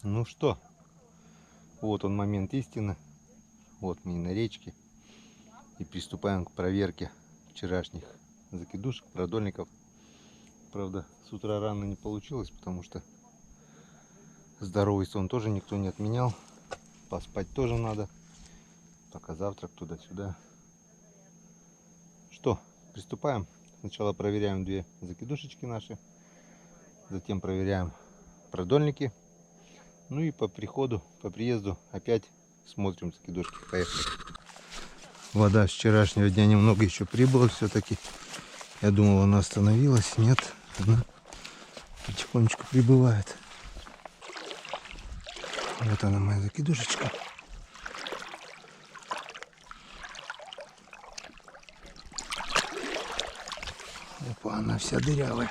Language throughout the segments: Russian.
Ну что, вот он момент истины. Вот мы и на речке. И приступаем к проверке вчерашних закидушек, продольников. Правда, с утра рано не получилось, потому что здоровый сон тоже никто не отменял. Поспать тоже надо. Пока завтрак туда-сюда. Что, приступаем. Сначала проверяем две закидушечки наши. Затем проверяем продольники. Ну и по приезду опять смотрим закидушки. Поехали. Вода с вчерашнего дня немного еще прибыла все-таки. Я думал, она остановилась. Нет, она потихонечку прибывает. Вот она, моя закидушечка. Опа, она вся дырявая.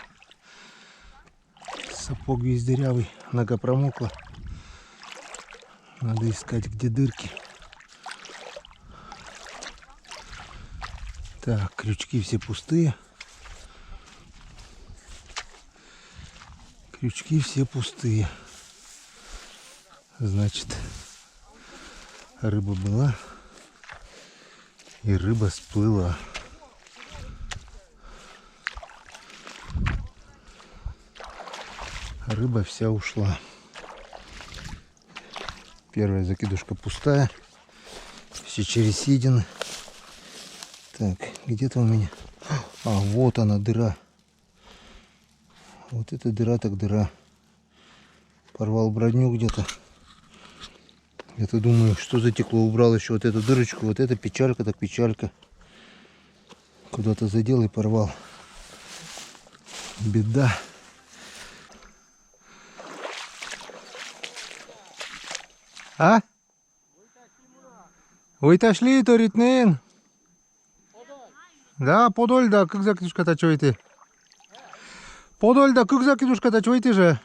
Сапог весь дырявый, нога промокла. Надо искать, где дырки. Так, крючки все пустые. Крючки все пустые. Значит, рыба была и рыба сплыла. Рыба вся ушла. Первая закидушка пустая. Все через седины. Так, где-то у меня... А, вот она, дыра. Вот эта дыра, так дыра. Порвал броню где-то. Я-то думаю, что затекло. Убрал еще вот эту дырочку. Вот это печалька, так печалька. Куда-то задел и порвал. Беда. А? Вытошли, то ритнен. Да, подоль, да, как закидушка-то чуете? Подоль, да, как закидушка-то чуете же?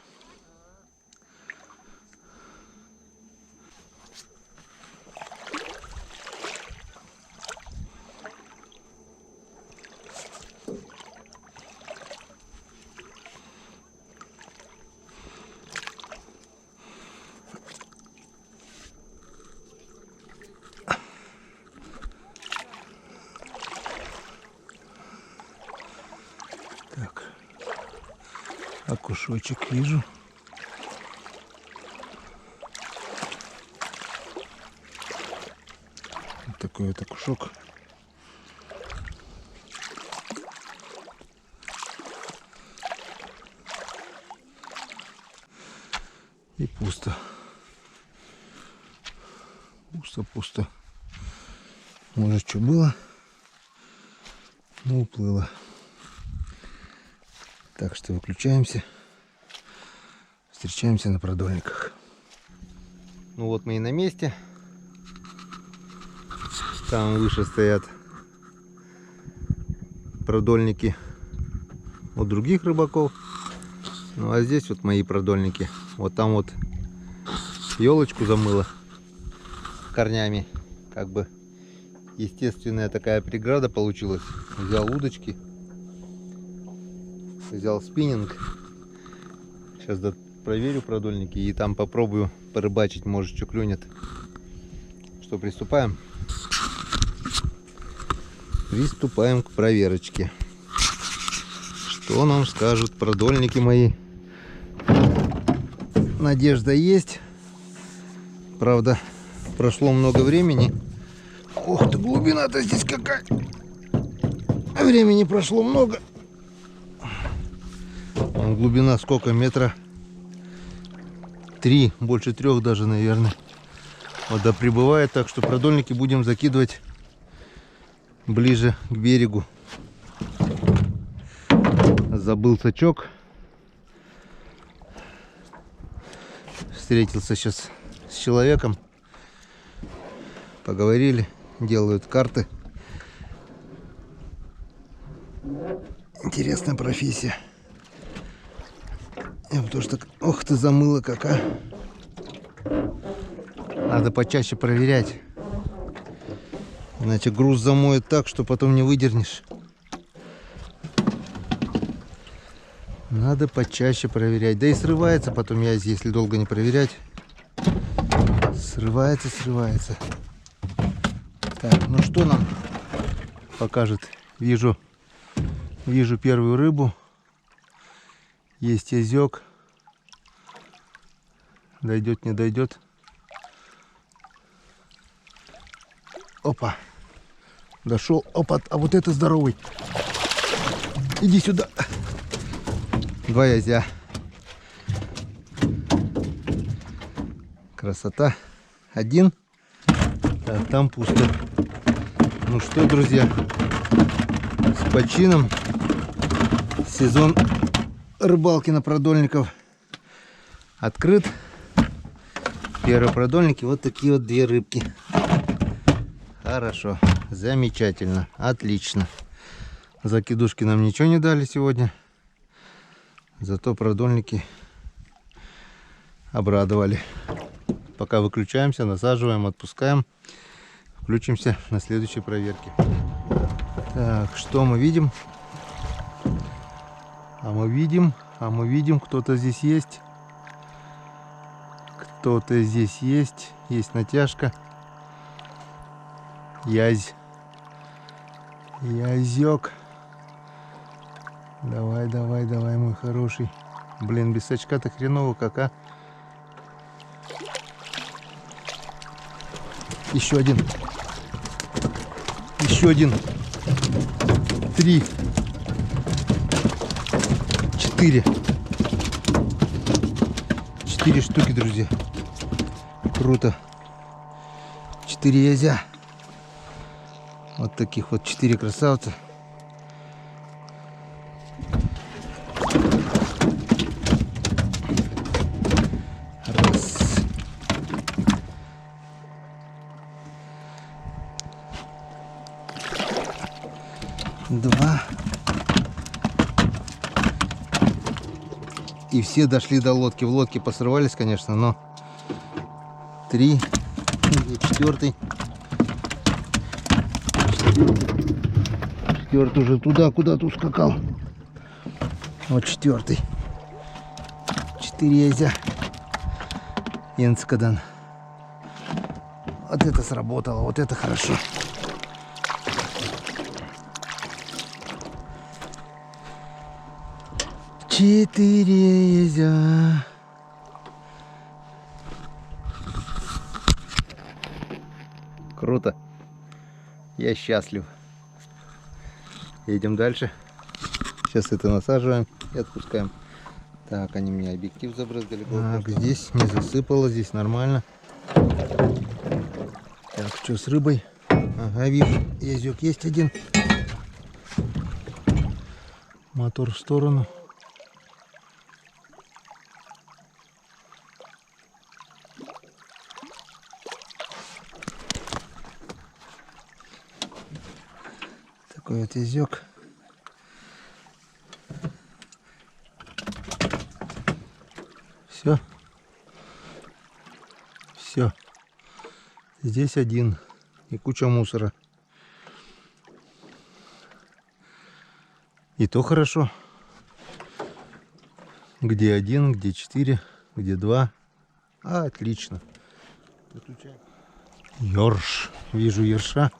Так, окушочек вижу. Вот такой вот окушок. И пусто. Пусто. Может, что было, но уплыло. Так что выключаемся. Встречаемся на продольниках. Ну вот мы и на месте. Там выше стоят продольники от других рыбаков. Ну а здесь вот мои продольники. Вот там вот елочку замыло корнями. Как бы естественная такая преграда получилась. Взял удочки. Взял спиннинг. Сейчас проверю продольники и там попробую порыбачить. Может, что клюнет. Что, приступаем? Приступаем к проверочке. Что нам скажут продольники мои? Надежда есть. Правда, прошло много времени. Ох ты, глубина-то здесь какая! Времени прошло много. Глубина сколько? Метра 3, больше 3 даже, наверное. Вода прибывает, так что продольники будем закидывать ближе к берегу. Забыл сачок. Встретился сейчас с человеком. Поговорили, делают карты. Интересная профессия. Потому что, ох ты, замыло какая. Надо почаще проверять. Иначе груз замоет так, что потом не выдернешь. Надо почаще проверять. Да и срывается потом язь, если долго не проверять. Срывается, срывается. Так, ну что нам покажет? Вижу первую рыбу. Есть язёк. Дойдет, не дойдет. Опа. Дошел. Опа. А вот это здоровый. Иди сюда. Два язя. Красота. Один. Так, там пусто. Ну что, друзья, с почином. Сезон рыбалки на продольников открыт. Первые продольники. Вот такие вот две рыбки. Хорошо. Замечательно. Отлично. Закидушки нам ничего не дали сегодня. Зато продольники обрадовали. Пока выключаемся, насаживаем, отпускаем. Включимся на следующей проверке. Так, что мы видим? А мы видим, кто-то здесь есть. Кто-то здесь есть. Есть натяжка. Язь. Язёк. Давай, давай, давай, мой хороший. Блин, без сачка-то хреново как, а. Еще один. Еще один. 3. 4. 4 штуки, друзья. Круто. 4 язя. Вот таких вот 4 красавца. Раз. Два. И все дошли до лодки. В лодке посрывались, конечно, но 3. Четвертый. Четвертый уже туда, куда-то ускакал. Вот четвертый. 4 язя. Енцкадан. Вот это сработало, вот это хорошо. Четыре язя. Круто. Я счастлив. Едем дальше. Сейчас это насаживаем и отпускаем. Так, они мне объектив забрызгали. Так, здесь не засыпало, здесь нормально. Так, что с рыбой? Ага, вижу, язёк есть один. Мотор в сторону. Такой вот язёк. Все. Все. Здесь один. И куча мусора. И то хорошо. Где 1, где 4, где 2. Отлично. Ёрш. Вижу ерша.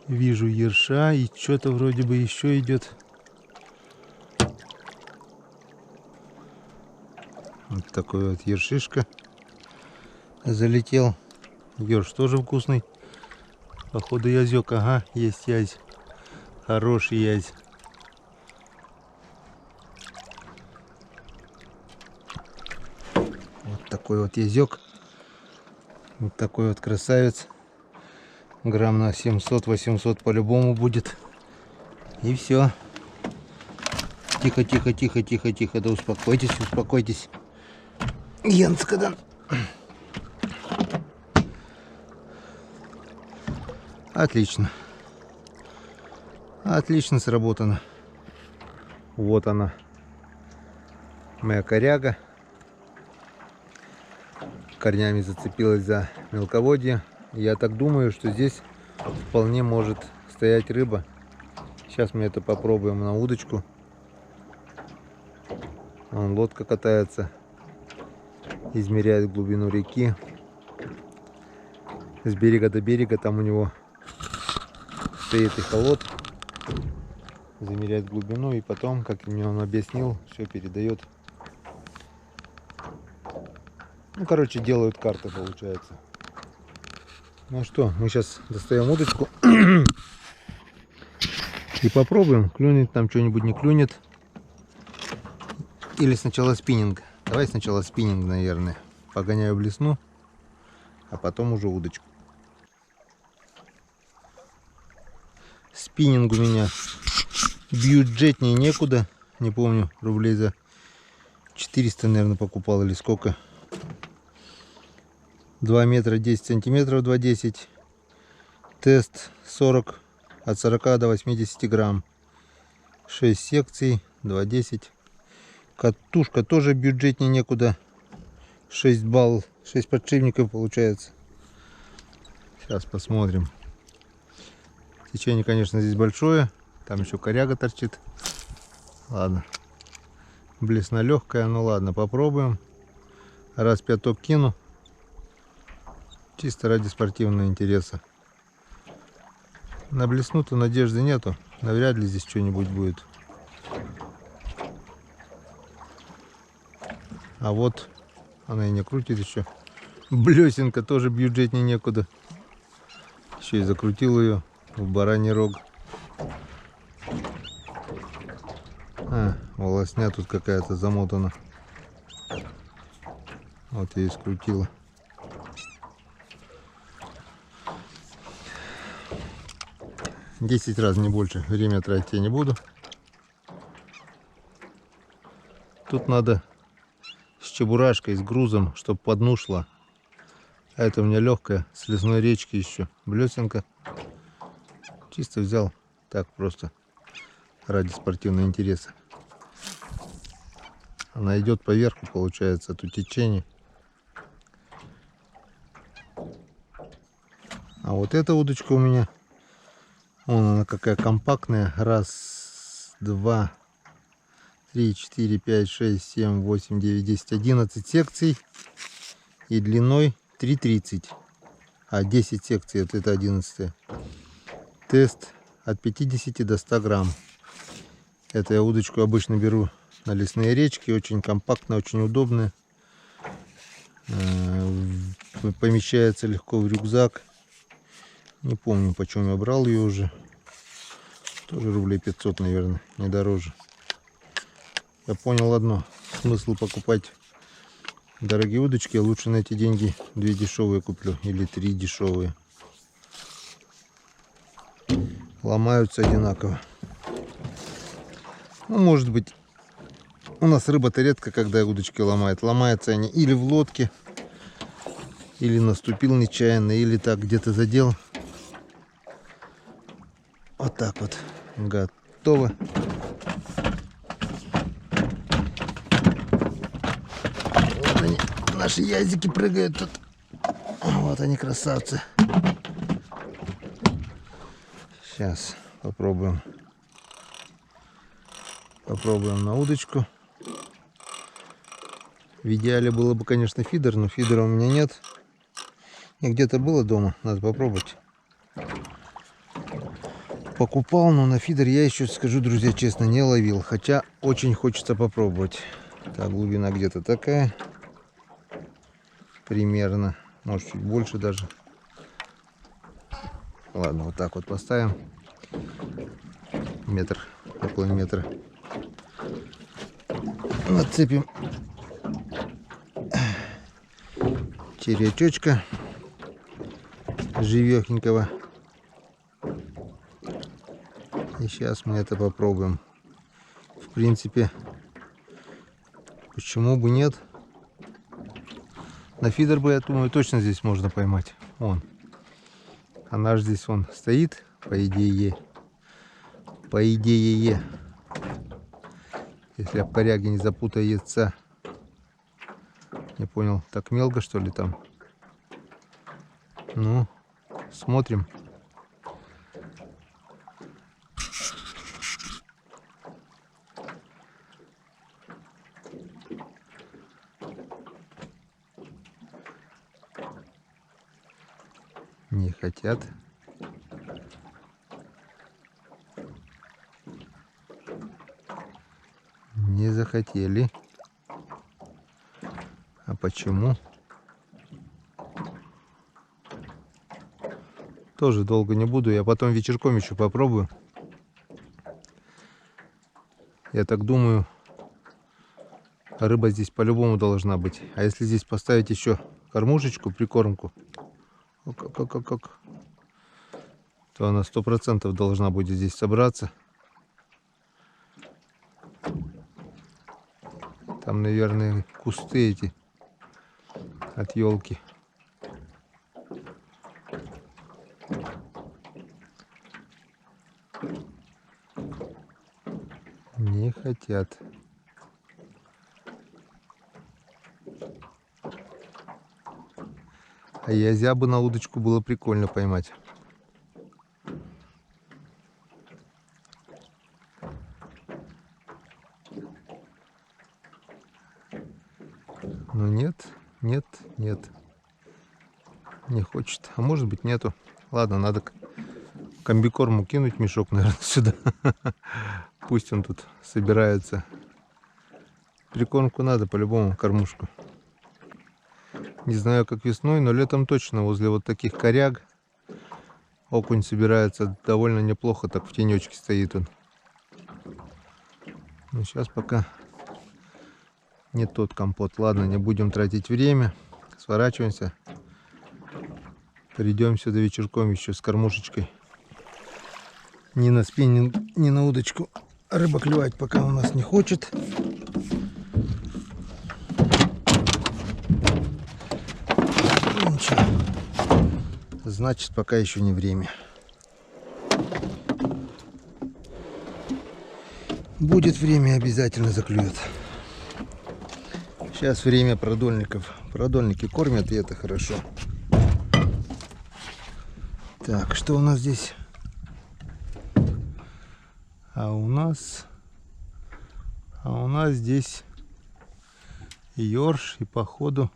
Вижу ерша, и что-то вроде бы еще идет. Вот такой вот ершишка залетел. Ерш тоже вкусный. Походу язёк, ага, есть язь. Хороший язь. Вот такой вот язёк. Вот такой вот красавец. Грамм на 700-800 по-любому будет. И все. Тихо, тихо, тихо, тихо, тихо. Да успокойтесь, успокойтесь. Енцкадан. Отлично. Отлично сработано. Вот она. Моя коряга. Корнями зацепилась за мелководье. Я так думаю, что здесь вполне может стоять рыба. Сейчас мы это попробуем на удочку. Вон лодка катается, измеряет глубину реки. С берега до берега там у него стоит эхолот, замеряет глубину, и потом, как мне он объяснил, все передает. Ну, короче, делают карты, получается. Ну что, мы сейчас достаем удочку и попробуем, клюнет там что-нибудь, не клюнет. Или сначала спиннинг. Давай сначала спиннинг, наверное. Погоняю блесну, а потом уже удочку. Спиннинг у меня бюджетнее некуда. Не помню, рублей за 400, наверное, покупал или сколько. 2 метра 10 сантиметров 2,10. Тест 40, от 40 до 80 грамм. 6 секций 2,10. Катушка тоже бюджетнее некуда. 6 балл, 6 подшипников получается. Сейчас посмотрим. Течение, конечно, здесь большое. Там еще коряга торчит. Ладно. Блесна легкая, ну ладно, попробуем. Раз пяток кину. Чисто ради спортивного интереса. На блесну-то надежды нету. Навряд ли здесь что-нибудь будет. А вот она и не крутит еще. Блесенка тоже бюджетнее некуда. Еще и закрутил ее в бараний рог. Волосня тут какая-то замотана. Вот я и скрутила. Десять раз, не больше. Время тратить я не буду. Тут надо с чебурашкой, с грузом, чтобы по дну шла. А это у меня легкая, с лесной речки еще. Блесенка. Чисто взял так просто, ради спортивного интереса. Она идет по верху, получается, тут течение. А вот эта удочка у меня, вон она какая компактная. Раз, два, 3, 4, 5, 6, 7, 8, 9, 10, 11 секций. И длиной 3,30. А 10 секций, вот это 11. Тест от 50 до 100 грамм. Это я удочку обычно беру на лесные речки. Очень компактно, очень удобно. Помещается легко в рюкзак. Не помню, почем я брал ее уже. Тоже рублей 500, наверное, не дороже. Я понял одно. Смысл покупать дорогие удочки. Я лучше на эти деньги 2 дешевые куплю. Или 3 дешевые. Ломаются одинаково. Ну, может быть, у нас рыба-то редко, когда удочки ломает. Ломаются они или в лодке, или наступил нечаянно, или так где-то задел. Вот так вот. Готово. Вот они, наши языки прыгают тут. Вот они, красавцы. Сейчас попробуем. Попробуем на удочку. В идеале было бы, конечно, фидер, но фидера у меня нет. И где-то было дома, надо попробовать. Покупал, но на фидер я еще, скажу, друзья, честно, не ловил. Хотя очень хочется попробовать. Так, глубина где-то такая. Примерно. Может, чуть больше даже. Ладно, вот так вот поставим. Метр, около метра. Нацепим червячочка живехенького. И сейчас мы это попробуем. В принципе, почему бы нет? На фидер бы, я думаю, точно здесь можно поймать. Вон. Она же здесь вон стоит, по идее. По идее. Если об коряги не запутается. Не понял, так мелко, что ли, там? Ну, смотрим. Не хотят. Не захотели. А почему? Тоже долго не буду. Я потом вечерком еще попробую. Я так думаю, рыба здесь по-любому должна быть. А если здесь поставить еще кормушечку, прикормку, то она 100% должна будет здесь собраться. Там, наверное, кусты эти от елки. Не хотят. А язябы на удочку было прикольно поймать. Но нет, нет, нет. Не хочет. А может быть нету. Ладно, надо комбикорму кинуть мешок, наверное, сюда. Пусть он тут собирается. Прикормку надо по-любому, кормушку. Не знаю, как весной, но летом точно возле вот таких коряг окунь собирается довольно неплохо, так в тенечке стоит он. Но сейчас пока не тот компот. Ладно, не будем тратить время. Сворачиваемся. Придем сюда вечерком еще с кормушечкой. Ни на спиннинг, ни на удочку рыба клевать пока у нас не хочет. Ничего. Значит, пока еще не время. Будет время, обязательно заклюет. Сейчас время продольников. Продольники кормят, и это хорошо. Так, что у нас здесь? А у нас здесь ёрш, и походу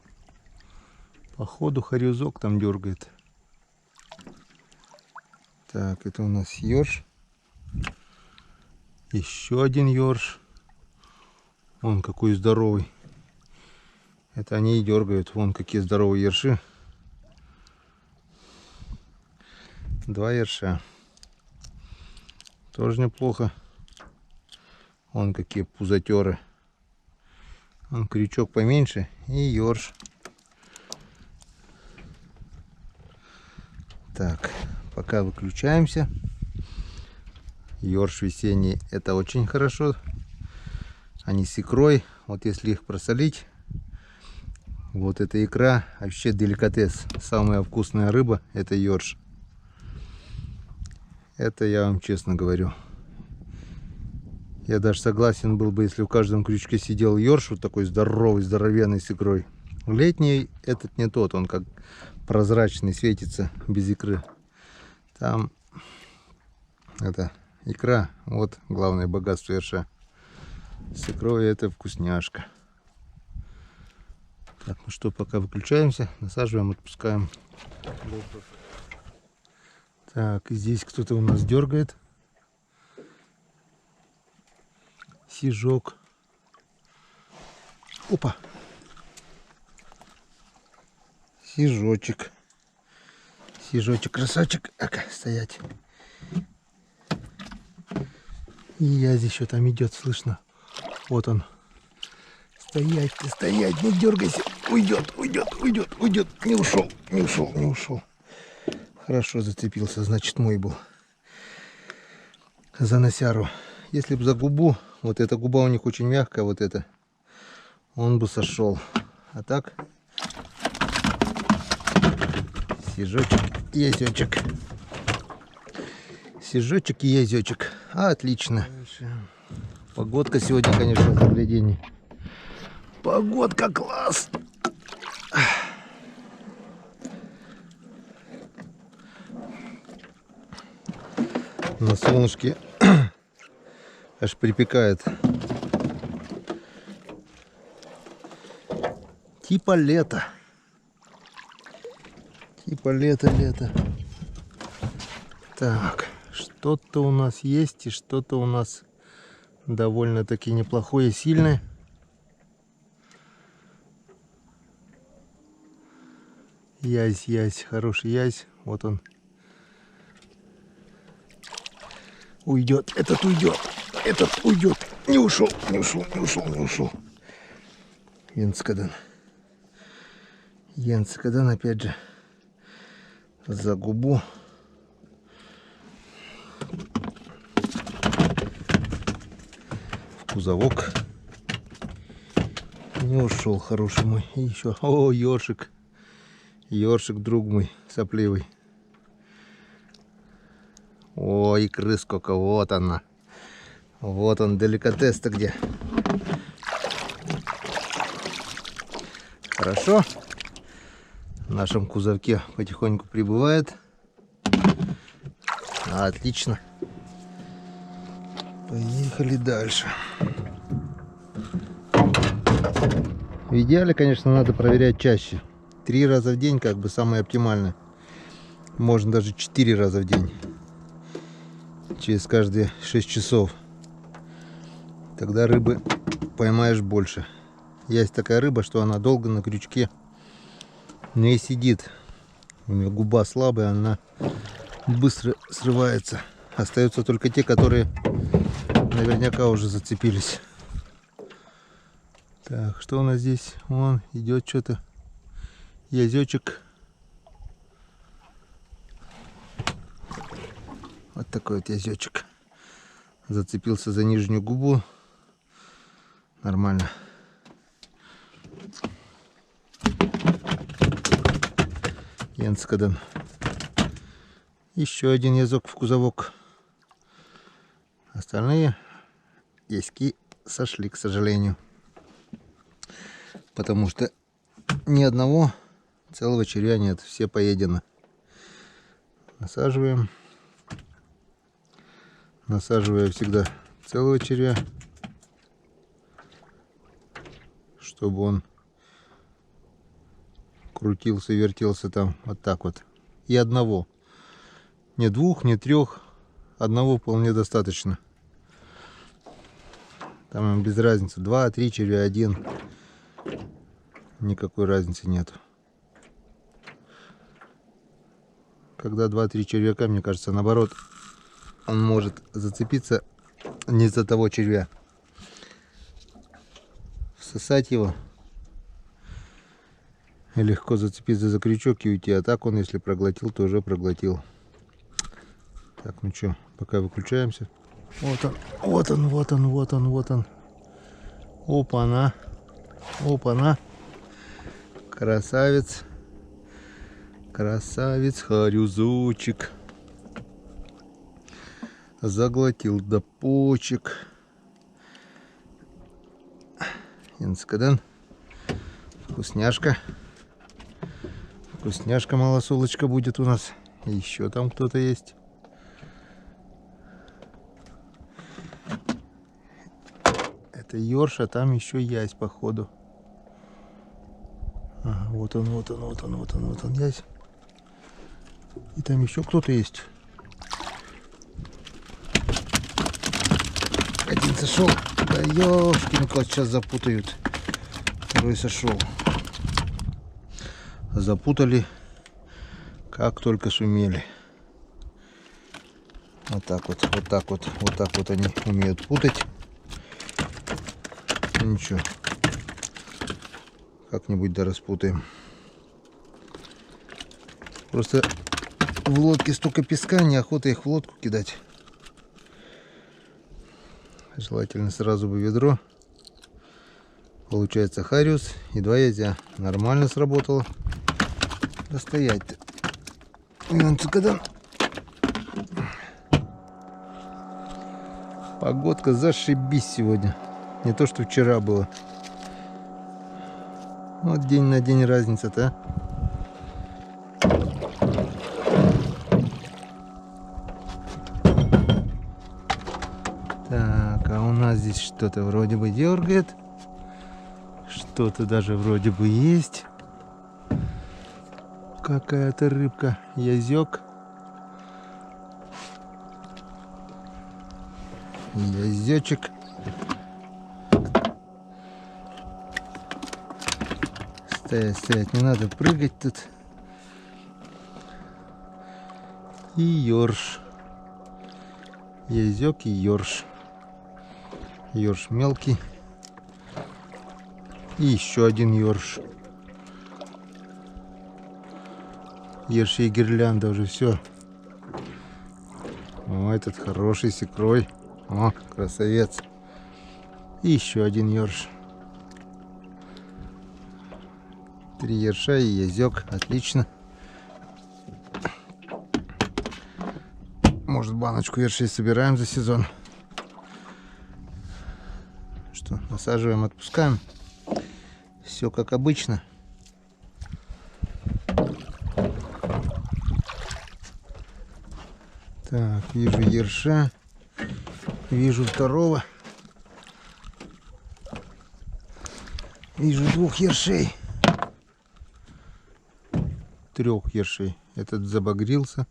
хорюзок там дергает. Так, это у нас ёрш. Еще один ёрш. Он какой здоровый. Это они и дергают. Вон какие здоровые ерши. 2 ерша. Тоже неплохо. Вон какие пузатеры. Вон крючок поменьше и ёрш. Так, пока выключаемся. Ёрш весенний, это очень хорошо. Они с икрой. Вот если их просолить, вот эта икра вообще деликатес. Самая вкусная рыба — это ёрш. Это я вам честно говорю. Я даже согласен был бы, если в каждом крючке сидел ёрш, вот такой здоровый, здоровенный с икрой. Летний этот не тот, он как прозрачный, светится без икры. Там это икра, вот главное богатство ерша. С икрой это вкусняшка. Так, ну что, пока выключаемся, насаживаем, отпускаем. Так, и здесь кто-то у нас дергает. Сижок. Опа. Сижочек. Сижочек, красавчик. Ага, стоять. И я здесь еще там идет, слышно. Вот он. Стоять, ты стоять, не дергайся. Уйдет, уйдет, уйдет, уйдет. Не ушел, не ушел, не ушел. Хорошо зацепился, значит мой был. За носяру. Если бы за губу, вот эта губа у них очень мягкая, вот эта, он бы сошел. А так, сижочек, язечек. Сижочек и язечек. Отлично. Погодка сегодня, конечно, загляденье. Погодка класс. На солнышке аж припекает. Типа лето. Типа лето. Так, что-то у нас есть, и что-то у нас довольно-таки неплохое, сильное. Язь, хороший язь. Вот он. Уйдет, этот уйдет, этот уйдет. Не ушел. Янцкадан опять же за губу. В кузовок. Не ушел, хороший мой. И еще. О, ёршик. Ёршик, друг мой, сопливый. Ой, икры сколько. Вот она. Вот он, деликатес-то где. Хорошо. В нашем кузовке потихоньку прибывает. Отлично. Поехали дальше. В идеале, конечно, надо проверять чаще. 3 раза в день как бы самое оптимальное. Можно даже 4 раза в день. Через каждые 6 часов. Тогда рыбы поймаешь больше. Есть такая рыба, что она долго на крючке не сидит. У нее губа слабая, она быстро срывается. Остаются только те, которые наверняка уже зацепились. Так, что у нас здесь? Вон идет что-то. Язечек. Вот такой вот язечек. Зацепился за нижнюю губу. Нормально. Янцкадан. Еще один язок в кузовок. Остальные яськи сошли, к сожалению. Потому что ни одного целого червя нет. Все поедены. Насаживаем. Насаживаю всегда целого червя, чтобы он крутился, вертелся там вот так вот. И одного. Не 2, не 3. Одного вполне достаточно. Там без разницы. 2, 3 червя, 1. Никакой разницы нет. Когда 2-3 червяка, мне кажется, наоборот, он может зацепиться не за того червя. Всосать его. И легко зацепиться за крючок и уйти. А так он, если проглотил, то уже проглотил. Так, ну что, пока выключаемся. Вот он. Опа-на. Опа-на. Красавец. Красавец, харюзочек. Заглотил до почек. Янцкадан. Вкусняшка. Вкусняшка, малосолочка будет у нас. Еще там кто-то есть. Это ёрш, а там еще ясь, походу. Ага, вот он ясь. И там еще кто-то есть. Один сошел. Да ёшкин кот, сейчас запутают. Второй сошел. Запутали как только сумели. Вот так вот они умеют путать. Ну ничего, как-нибудь да распутаем. Просто в лодке столько песка, неохота их в лодку кидать. Желательно сразу бы ведро. Получается хариус и 2 язя. Нормально сработало. Достоять-то. Янцкадан. Погодка зашибись сегодня. Не то, что вчера было. Вот день на день разница-то, а? Так, а у нас здесь что-то вроде бы дергает. Что-то даже вроде бы есть. Какая-то рыбка. Язёк. язёчек. Стоять, не надо прыгать тут. И ёрш. Язёк и ёрш. Ёрш мелкий. И еще один ёрш. Ерши и гирлянда уже все. О, этот хороший с икрой. О, красавец. И еще один ёрш. 3 ерша и язёк. Отлично. Может, баночку ершей собираем за сезон. Что, насаживаем, отпускаем. Все как обычно. Так, вижу ерша. Вижу второго. Вижу 2 ершей. 3 ершей. Этот забагрился.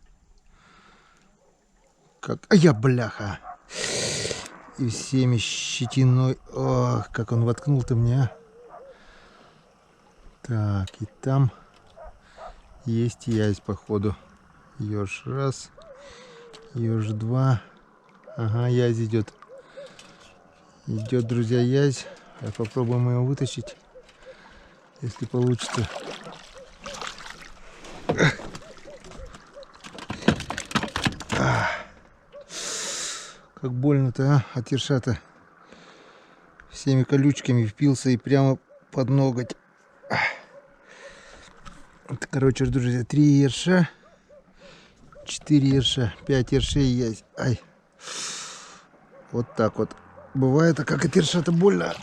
Как... А я, бляха! И всеми щетиной. Ох, как он воткнул-то мне, а. Так, и там есть язь, походу. Ёж 1, ёж 2. Ага, язь идет. Идет, друзья, язь. Попробуем его вытащить, если получится. Как больно-то, а, от ерша-то. Всеми колючками впился и прямо под ноготь. Это, короче, друзья, 3 ерша, 4 ерша, 5 ершей есть. Ай. Вот так вот. Бывает, а как от ерша-то больно.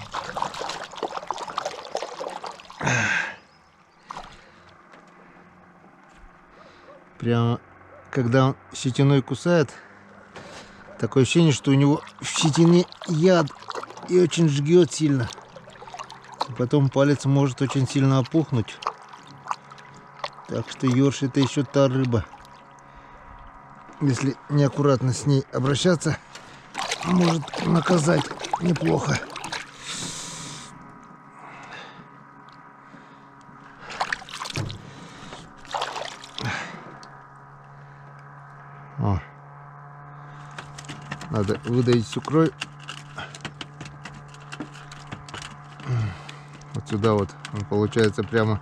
Прямо, когда он щетиной кусает, такое ощущение, что у него в щетине яд и очень жгет сильно. И потом палец может очень сильно опухнуть. Так что ёрш — это еще та рыба. Если неаккуратно с ней обращаться, может наказать неплохо. О. Надо выдавить всю кровь. Вот сюда вот он получается прямо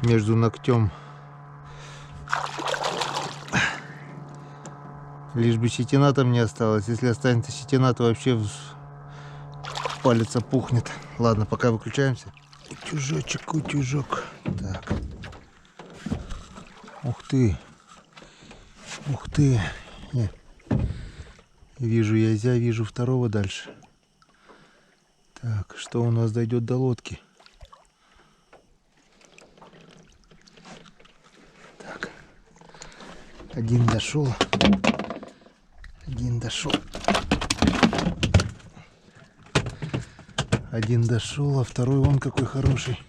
между ногтем. Лишь бы щетина там не осталась. Если останется щетина, то вообще палец опухнет. Ладно, пока выключаемся. Утюжочек, утюжок. Так. Ух ты. Ух ты. Вижу язя, вижу второго дальше. Так, что у нас дойдет до лодки? Так. Один дошел. Один дошел. Один дошел, а второй вон какой хороший.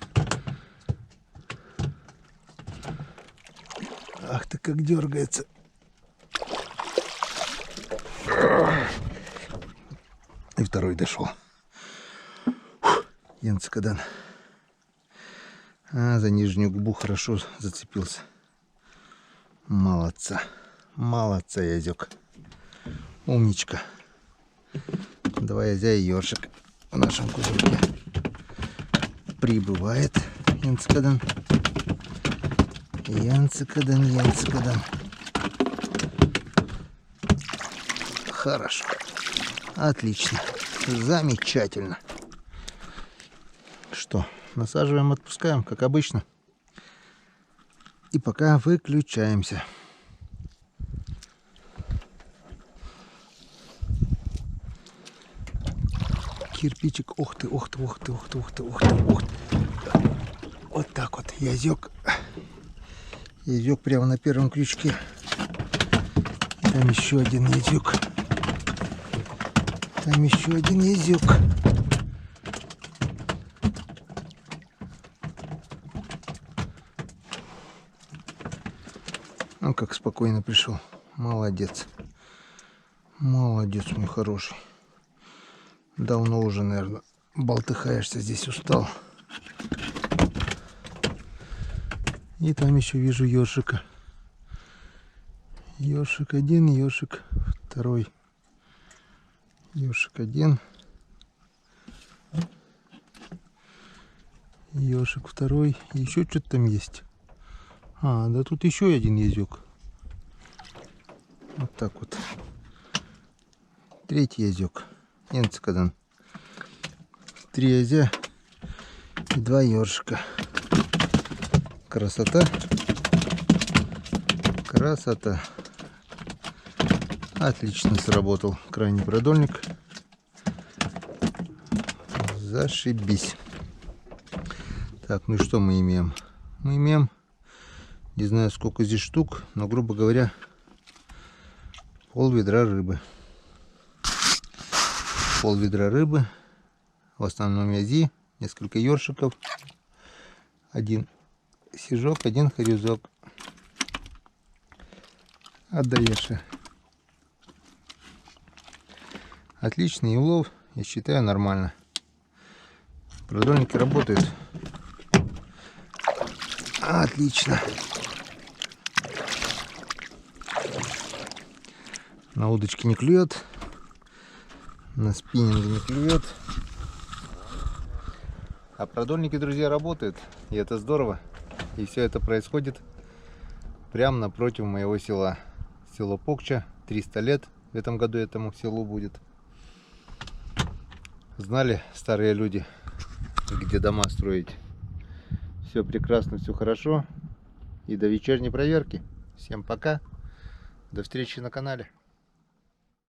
Ах ты, как дергается. И второй дошел. Янцкадан. А, за нижнюю губу хорошо зацепился. Молодца. Молодца, язёк. Умничка. Давай, язя и ёршик в нашем кузовке. Прибывает Янцкадан. Янцкадан, Янцкадан. Хорошо. Отлично. Замечательно. Что, насаживаем, отпускаем, как обычно. И пока выключаемся. Кирпичик. Ух ты, ух ты, ух ты, ух ты, ух ты, ух ты, ух ты. Вот так вот. Язёк. Язёк прямо на первом крючке. Там еще один язёк. Там еще один язёк. Он как спокойно пришел. Молодец. Молодец, мой хороший. Давно уже, наверное, болтыхаешься здесь, устал. И там еще вижу ёшика. Ёшик один, ёшик второй. Ёшик один. Ёшик второй. И еще что-то там есть. А, да тут еще один язёк. Вот так вот. Третий язёк. Энцикадан. 3 язя и 2 ёршика. Красота. Красота. Отлично сработал крайний продольник. Зашибись. Так, ну и что мы имеем? Мы имеем, не знаю сколько здесь штук, но, грубо говоря, пол-ведра рыбы. Пол-ведра рыбы. В основном язи, несколько ёршиков. Один сижок, один хорюзок. Отдаешь. Отличный улов, я считаю, нормально. Продольники работают. Отлично. На удочке не клюет. На спиннинге не клюет. А продольники, друзья, работают. И это здорово. И все это происходит прямо напротив моего села. Село Покча. 300 лет в этом году этому селу будет. Знали старые люди, где дома строить. Все прекрасно, все хорошо. И до вечерней проверки. Всем пока. До встречи на канале.